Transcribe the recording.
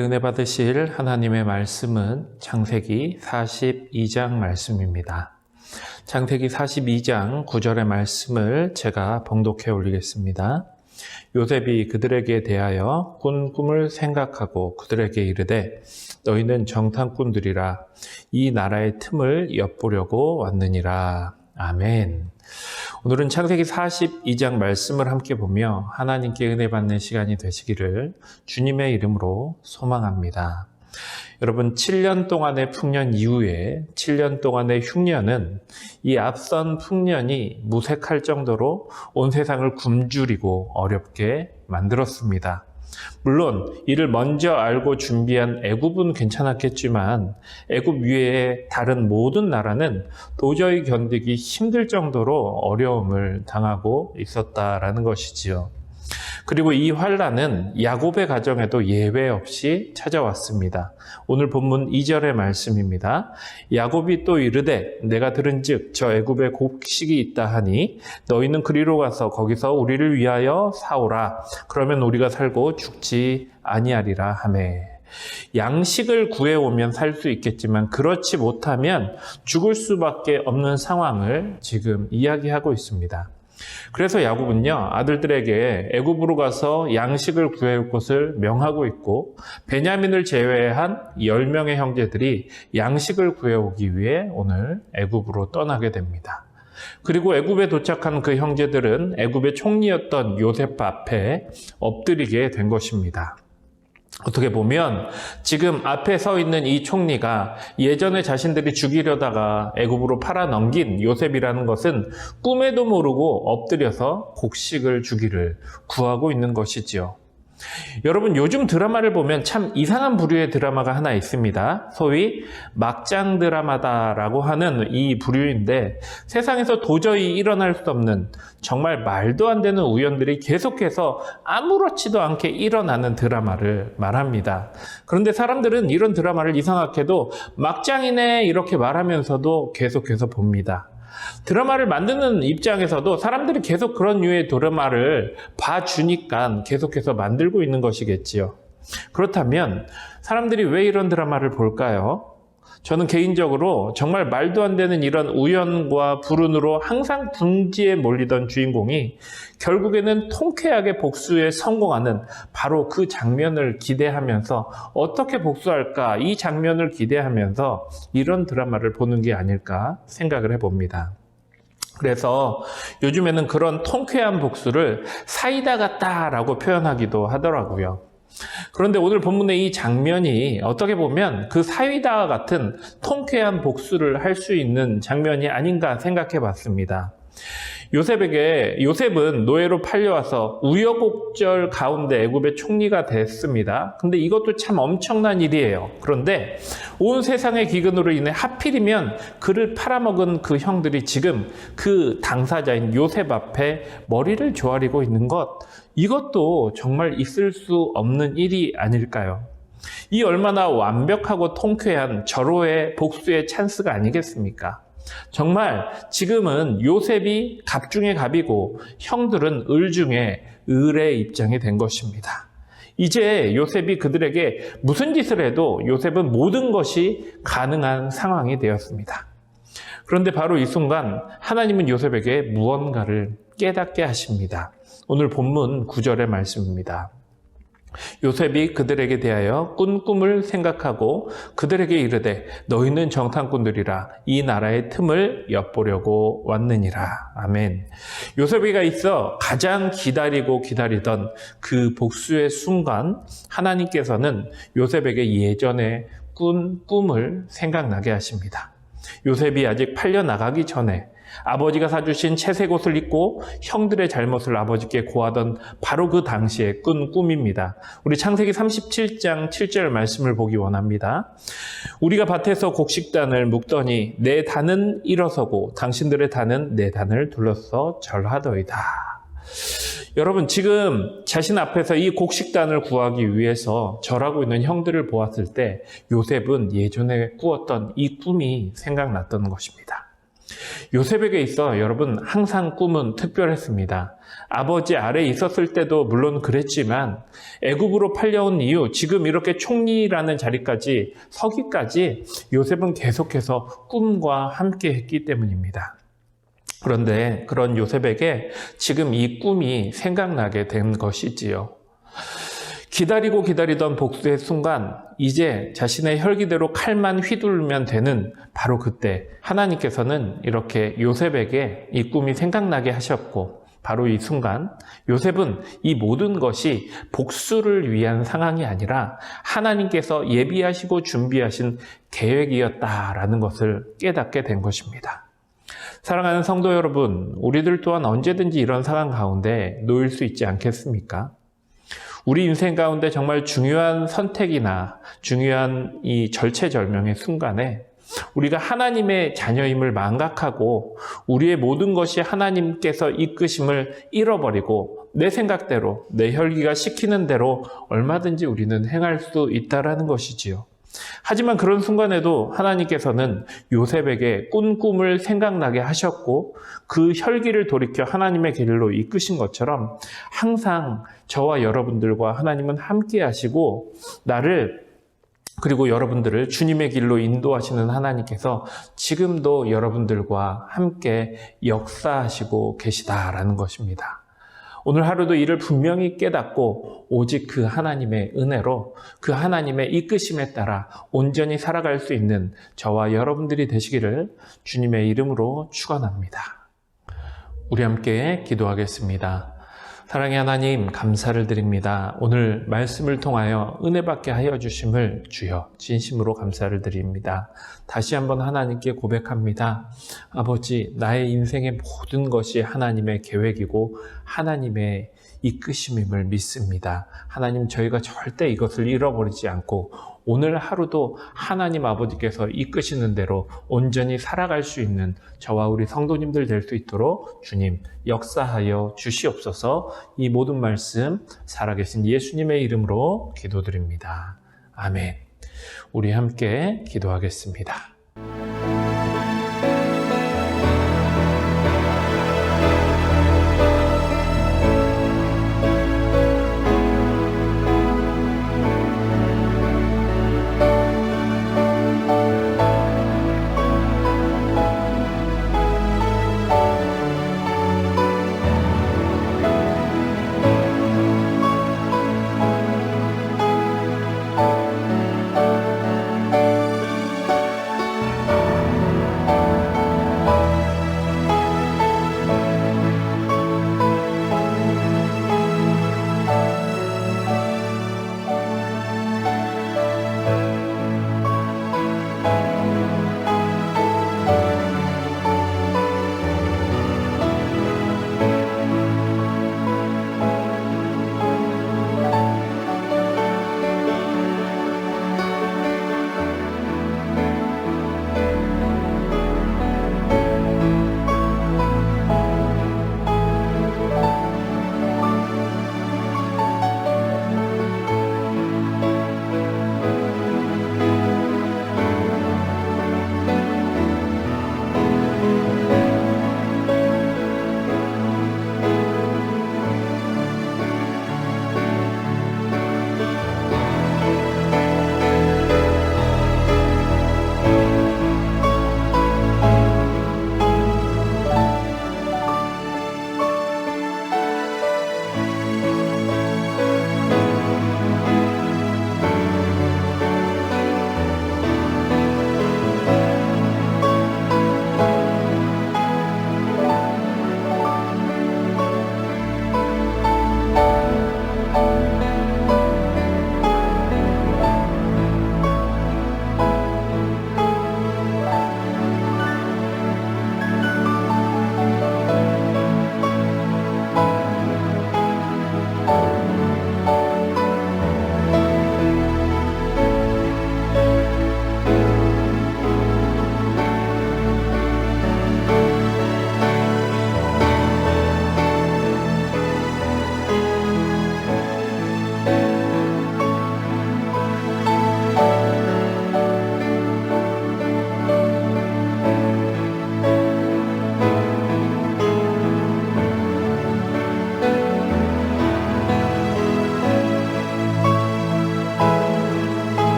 은혜 받으실 하나님의 말씀은 창세기 42장 말씀입니다. 창세기 42장 9절의 말씀을 제가 봉독해 올리겠습니다. 요셉이 그들에게 대하여 꾼 꿈을 생각하고 그들에게 이르되 너희는 정탐꾼들이라 이 나라의 틈을 엿보려고 왔느니라. 아멘. 오늘은 창세기 42장 말씀을 함께 보며 하나님께 은혜 받는 시간이 되시기를 주님의 이름으로 소망합니다. 여러분, 7년 동안의 풍년 이후에 7년 동안의 흉년은 이 앞선 풍년이 무색할 정도로 온 세상을 굶주리고 어렵게 만들었습니다. 물론 이를 먼저 알고 준비한 애굽은 괜찮았겠지만 애굽 위에 다른 모든 나라는 도저히 견디기 힘들 정도로 어려움을 당하고 있었다라는 것이지요. 그리고 이 환난은 야곱의 가정에도 예외 없이 찾아왔습니다. 오늘 본문 2절의 말씀입니다. 야곱이 또 이르되 내가 들은즉 저 애굽에 곡식이 있다 하니 너희는 그리로 가서 거기서 우리를 위하여 사오라. 그러면 우리가 살고 죽지 아니하리라 하매. 양식을 구해오면 살 수 있겠지만 그렇지 못하면 죽을 수밖에 없는 상황을 지금 이야기하고 있습니다. 그래서 야곱은요, 아들들에게 애굽으로 가서 양식을 구해올 것을 명하고 있고 베냐민을 제외한 10명의 형제들이 양식을 구해오기 위해 오늘 애굽으로 떠나게 됩니다. 그리고 애굽에 도착한 그 형제들은 애굽의 총리였던 요셉 앞에 엎드리게 된 것입니다. 어떻게 보면 지금 앞에 서 있는 이 총리가 예전에 자신들이 죽이려다가 애굽으로 팔아넘긴 요셉이라는 것은 꿈에도 모르고 엎드려서 곡식을 주기를 구하고 있는 것이지요. 여러분, 요즘 드라마를 보면 참 이상한 부류의 드라마가 하나 있습니다. 소위 막장 드라마다라고 하는 이 부류인데 세상에서 도저히 일어날 수 없는 정말 말도 안 되는 우연들이 계속해서 아무렇지도 않게 일어나는 드라마를 말합니다. 그런데 사람들은 이런 드라마를 이상하게도 막장이네 이렇게 말하면서도 계속해서 봅니다. 드라마를 만드는 입장에서도 사람들이 계속 그런 류의 드라마를 봐주니까 계속해서 만들고 있는 것이겠지요. 그렇다면 사람들이 왜 이런 드라마를 볼까요? 저는 개인적으로 정말 말도 안 되는 이런 우연과 불운으로 항상 궁지에 몰리던 주인공이 결국에는 통쾌하게 복수에 성공하는 바로 그 장면을 기대하면서 어떻게 복수할까 이 장면을 기대하면서 이런 드라마를 보는 게 아닐까 생각을 해봅니다. 그래서 요즘에는 그런 통쾌한 복수를 사이다 같다라고 표현하기도 하더라고요. 그런데 오늘 본문의 이 장면이 어떻게 보면 그 사이다와 같은 통쾌한 복수를 할 수 있는 장면이 아닌가 생각해 봤습니다. 요셉은 노예로 팔려와서 우여곡절 가운데 애굽의 총리가 됐습니다. 근데 이것도 참 엄청난 일이에요. 그런데 온 세상의 기근으로 인해 하필이면 그를 팔아먹은 그 형들이 지금 그 당사자인 요셉 앞에 머리를 조아리고 있는 것, 이것도 정말 있을 수 없는 일이 아닐까요? 이 얼마나 완벽하고 통쾌한 절호의 복수의 찬스가 아니겠습니까? 정말 지금은 요셉이 갑 중에 갑이고 형들은 을 중에 을의 입장이 된 것입니다. 이제 요셉이 그들에게 무슨 짓을 해도 요셉은 모든 것이 가능한 상황이 되었습니다. 그런데 바로 이 순간 하나님은 요셉에게 무언가를 깨닫게 하십니다. 오늘 본문 9절의 말씀입니다. 요셉이 그들에게 대하여 꾼 꿈을 생각하고 그들에게 이르되 너희는 정탐꾼들이라 이 나라의 틈을 엿보려고 왔느니라. 아멘. 요셉이가 있어 가장 기다리던 그 복수의 순간 하나님께서는 요셉에게 예전에 꾼 꿈을 생각나게 하십니다. 요셉이 아직 팔려나가기 전에 아버지가 사주신 채색 옷을 입고 형들의 잘못을 아버지께 고하던 바로 그 당시에 꾼 꿈입니다. 우리 창세기 37장 7절 말씀을 보기 원합니다. 우리가 밭에서 곡식단을 묶더니 내 단은 일어서고 당신들의 단은 내 단을 둘러서 절하더이다. 여러분, 지금 자신 앞에서 이 곡식단을 구하기 위해서 절하고 있는 형들을 보았을 때 요셉은 예전에 꾸었던 이 꿈이 생각났던 것입니다. 요셉에게 있어 여러분 항상 꿈은 특별했습니다. 아버지 아래에 있었을 때도 물론 그랬지만 애굽으로 팔려온 이후 지금 이렇게 총리라는 자리까지 서기까지 요셉은 계속해서 꿈과 함께 했기 때문입니다. 그런데 그런 요셉에게 지금 이 꿈이 생각나게 된 것이지요. 기다리고 기다리던 복수의 순간 이제 자신의 혈기대로 칼만 휘둘면 되는 바로 그때 하나님께서는 이렇게 요셉에게 이 꿈이 생각나게 하셨고 바로 이 순간 요셉은 이 모든 것이 복수를 위한 상황이 아니라 하나님께서 예비하시고 준비하신 계획이었다라는 것을 깨닫게 된 것입니다. 사랑하는 성도 여러분, 우리들 또한 언제든지 이런 상황 가운데 놓일 수 있지 않겠습니까? 우리 인생 가운데 정말 중요한 선택이나 중요한 이 절체절명의 순간에 우리가 하나님의 자녀임을 망각하고 우리의 모든 것이 하나님께서 이끄심을 잃어버리고 내 생각대로 내 혈기가 시키는 대로 얼마든지 우리는 행할 수 있다라는 것이지요. 하지만 그런 순간에도 하나님께서는 요셉에게 꾼 꿈을 생각나게 하셨고 그 혈기를 돌이켜 하나님의 길로 이끄신 것처럼 항상 저와 여러분들과 하나님은 함께 하시고 나를 그리고 여러분들을 주님의 길로 인도하시는 하나님께서 지금도 여러분들과 함께 역사하시고 계시다라는 것입니다. 오늘 하루도 이를 분명히 깨닫고 오직 그 하나님의 은혜로 그 하나님의 이끄심에 따라 온전히 살아갈 수 있는 저와 여러분들이 되시기를 주님의 이름으로 축원합니다. 우리 함께 기도하겠습니다. 사랑의 하나님, 감사를 드립니다. 오늘 말씀을 통하여 은혜 받게 하여 주심을 주여 진심으로 감사를 드립니다. 다시 한번 하나님께 고백합니다. 아버지, 나의 인생의 모든 것이 하나님의 계획이고 하나님의 이끄심임을 믿습니다. 하나님, 저희가 절대 이것을 잃어버리지 않고 오늘 하루도 하나님 아버지께서 이끄시는 대로 온전히 살아갈 수 있는 저와 우리 성도님들 될 수 있도록 주님 역사하여 주시옵소서. 이 모든 말씀 살아계신 예수님의 이름으로 기도드립니다. 아멘. 우리 함께 기도하겠습니다.